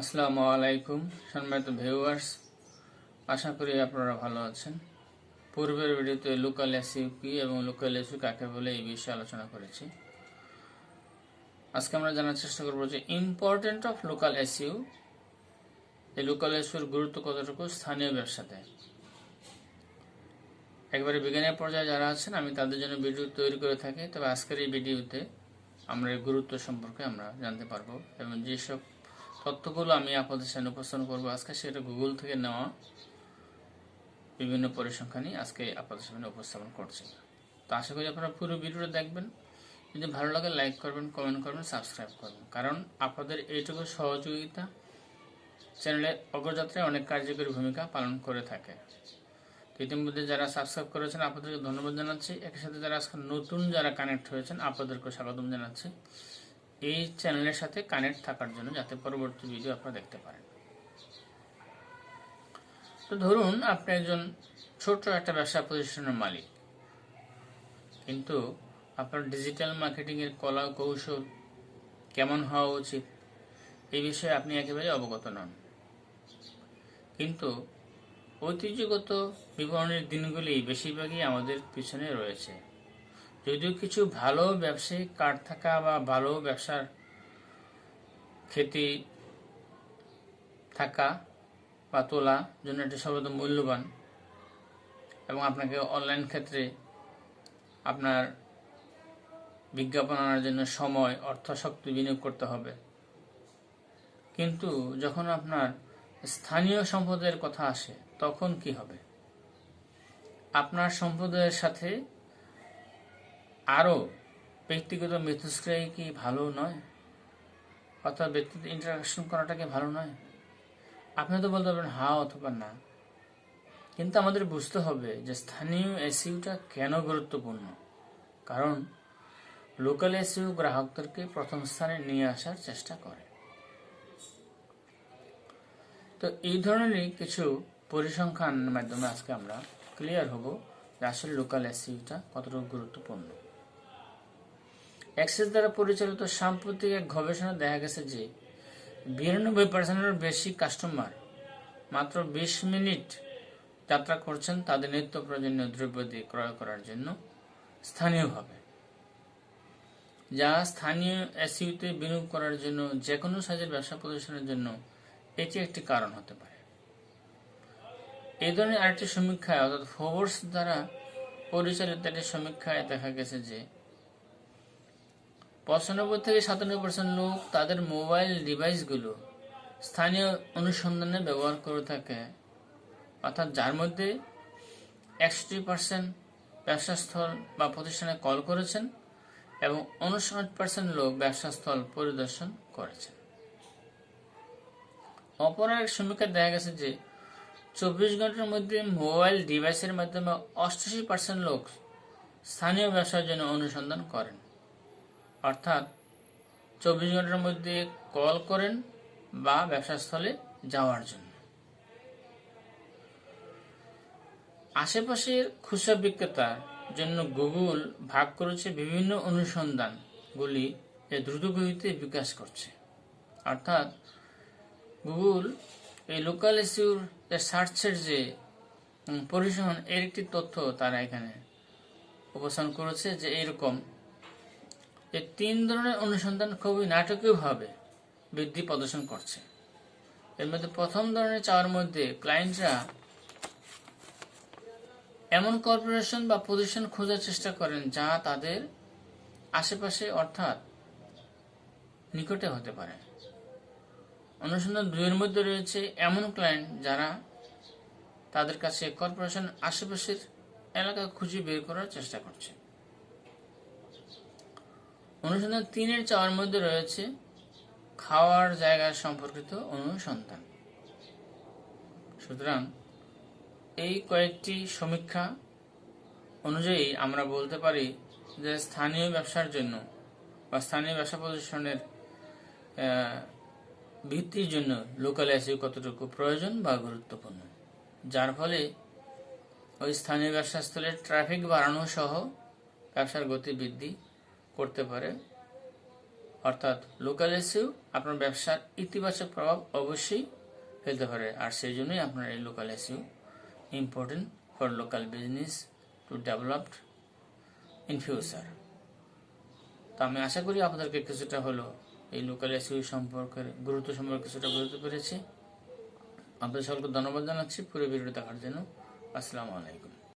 আসসালামু আলাইকুম সম্মানিত ভিউয়ার্স, আশা করি আপনারা ভালো আছেন। পূর্বের ভিডিওতে লোকাল এসইও কি এবং লোকাল এসইও কাকে বলে এই বিষয়ে আলোচনা করেছি। আজকে আমরা জানার চেষ্টা করব যে ইম্পর্টেন্ট অফ লোকাল এসইও, এই লোকাল এসইওর গুরুত্ব কতটুকু স্থানীয় ব্যবসাতে। একবারে বিজ্ঞানের পর্যায়ে যারা আছেন আমি তাদের জন্য ভিডিও তৈরি করে থাকি, তবে আজকের এই ভিডিওতে আমরা এর গুরুত্ব সম্পর্কে আমরা জানতে পারবো এবং যেসব তথ্যগুলো আমি আপনাদের সামনে উপস্থাপন করবো আজকে, সেটা গুগল থেকে নেওয়া বিভিন্ন পরিসংখ্যানই আজকে আপনাদের সামনে উপস্থাপন করছি। তো আশা করি আপনারা পুরো ভিডিওটা দেখবেন। যদি ভালো লাগে লাইক করবেন, কমেন্ট করবেন, সাবস্ক্রাইব করবেন, কারণ আপনাদের এইটুকু সহযোগিতা চ্যানেলের অগ্রযাত্রায় অনেক কার্যকরী ভূমিকা পালন করে থাকে। ইতিমধ্যে যারা সাবস্ক্রাইব করেছেন আপনাদেরকে ধন্যবাদ জানাচ্ছি। একই সাথে যারা আজকে নতুন যারা কানেক্ট হয়েছেন আপনাদেরকে স্বাগতম জানাচ্ছি এই চ্যানেলের সাথে কানেক্ট থাকার জন্য, যাতে পরবর্তী ভিডিও আপনারা দেখতে পারেন। তো ধরুন আপনি একজন ছোট একটা ব্যবসা প্রতিষ্ঠানের মালিক, কিন্তু আপনার ডিজিটাল মার্কেটিং এর কলা কৌশল কেমন হওয়া উচিত এই বিষয়ে আপনি একেবারে অবগত নন। কিন্তু ঐতিহ্যগত বিপণনের দিনগুলি বেশিরভাগই আমাদের পিছনে রয়েছে। যদিও কিছু ভালো ব্যবসায়িক কার্ড থাকা বা ভালো ব্যবসার খ্যাতি থাকা বা তোলা জন্য এটি সর্বদা মূল্যবান, এবং আপনাকে অনলাইন ক্ষেত্রে আপনার বিজ্ঞাপন আনার জন্য সময়, অর্থ, শক্তি বিনিয়োগ করতে হবে। কিন্তু যখন আপনার স্থানীয় সম্প্রদায়ের কথা আসে তখন কি হবে? আপনার সম্প্রদায়ের সাথে আরও ব্যক্তিগত মিথস্ক্রিয়া কি ভালো নয়? অর্থাৎ ব্যক্তিগত ইন্টারাকশন করাটা কি ভালো নয়? আপনি তো বলতে পারবেন হ্যাঁ অথবা না, কিন্তু আমাদের বুঝতে হবে যে স্থানীয় এসইওটা কেন গুরুত্বপূর্ণ। কারণ লোকাল এসইও গ্রাহকদেরকে প্রথম স্থানে নিয়ে আসার চেষ্টা করে। তো এই ধরনেরই কিছু পরিসংখ্যানের মাধ্যমে আজকে আমরা ক্লিয়ার হব যে আসলে লোকাল এসইওটা কতটুকু গুরুত্বপূর্ণ। অ্যাক্সেস দ্বারা পরিচালিত সাম্প্রতিক এক গবেষণা দেখা গেছে যে 92% বেশি কাস্টমার মাত্র 20 মিনিট যাত্রা করছেন তাদের নিত্য প্রয়োজনীয় দ্রব্যাদি ক্রয় করার জন্য স্থানীয়ভাবে, যা স্থানীয় এসইওতে বিনিয়োগ করার জন্য যে কোনো সাইজের ব্যবসা প্রতিষ্ঠানের জন্য এটি একটি কারণ হতে পারে। এই ধরনের আরেকটি সমীক্ষায় অর্থাৎ ফোর্বস দ্বারা পরিচালিত একটি সমীক্ষায় দেখা গেছে যে 95 থেকে 97% লোক তাদের মোবাইল ডিভাইসগুলো স্থানীয় অনুসন্ধানে ব্যবহার করে থাকে, অর্থাৎ যার মধ্যে 61% ব্যবসাস্থল বা প্রতিষ্ঠানে কল করেছেন এবং 59% লোক ব্যবসাস্থল পরিদর্শন করেছেন। অপর এক সমীক্ষায় দেখা গেছে যে 24 ঘন্টার মধ্যে মোবাইল ডিভাইসের মাধ্যমে 88% লোক স্থানীয় ব্যবসার জন্য অনুসন্ধান করেন, অর্থাৎ 24 ঘন্টার মধ্যে কল করেন বা ব্যবসাস্থলে যাওয়ার জন্য। আশেপাশের খুচরা বিক্রেতার জন্য গুগল ভাগ করেছে বিভিন্ন অনুসন্ধানগুলি দ্রুত গতিতে বিকাশ করছে, অর্থাৎ গুগল এই লোকাল এসইওর সার্চের যে পরিসংখ্যান এর একটি তথ্য তারা এখানে উপস্থাপন করেছে যে এইরকম যে 3 ধরনের অনুসন্ধান খুবই নাটকীয়ভাবে বৃদ্ধি প্রদর্শন করছে। এর মধ্যে প্রথম ধরনের চাওয়ার মধ্যে ক্লায়েন্টরা এমন কর্পোরেশন বা প্রতিষ্ঠান খোঁজার চেষ্টা করেন যা তাদের আশেপাশে অর্থাৎ নিকটে হতে পারে। অনুসন্ধান 2 এর মধ্যে রয়েছে এমন ক্লায়েন্ট যারা তাদের কাছে কর্পোরেশন আশেপাশের এলাকা খুঁজে বের করার চেষ্টা করছে। অনুসন্ধান 3 এর চাওয়ার মধ্যে রয়েছে খাওয়ার জায়গা সম্পর্কিত অনুসন্ধান। সুতরাং এই কয়েকটি সমীক্ষা অনুযায়ী আমরা বলতে পারি যে স্থানীয় ব্যবসার জন্য বা স্থানীয় ব্যবসা প্রতিষ্ঠানের ভিত্তির জন্য লোকাল এসইও কতটুকু প্রয়োজন বা গুরুত্বপূর্ণ, যার ফলে ওই স্থানীয় ব্যবসাস্থলের ট্রাফিক বাড়ানো সহ ব্যবসার গতি বৃদ্ধি করতে পারে অর্থাৎ লোকাল এসইও আপনার ব্যবসার ইতিবাচক প্রভাব অবশ্যই ফেলতে পারে, আর সেই জন্যই আপনার এই local SEO important for local business to develop in future. তো আমি আশা করি আপনাদেরকে কিছুটা হলো এই লোকাল এসইও সম্পর্কে গুরুত্ব সম্পর্কে কিছুটা বুঝতে পেরেছি। আপনাদের সকলকে ধন্যবাদ জানাচ্ছি পুরো ভিডিওটা দেখার জন্য। আসসালামু আলাইকুম।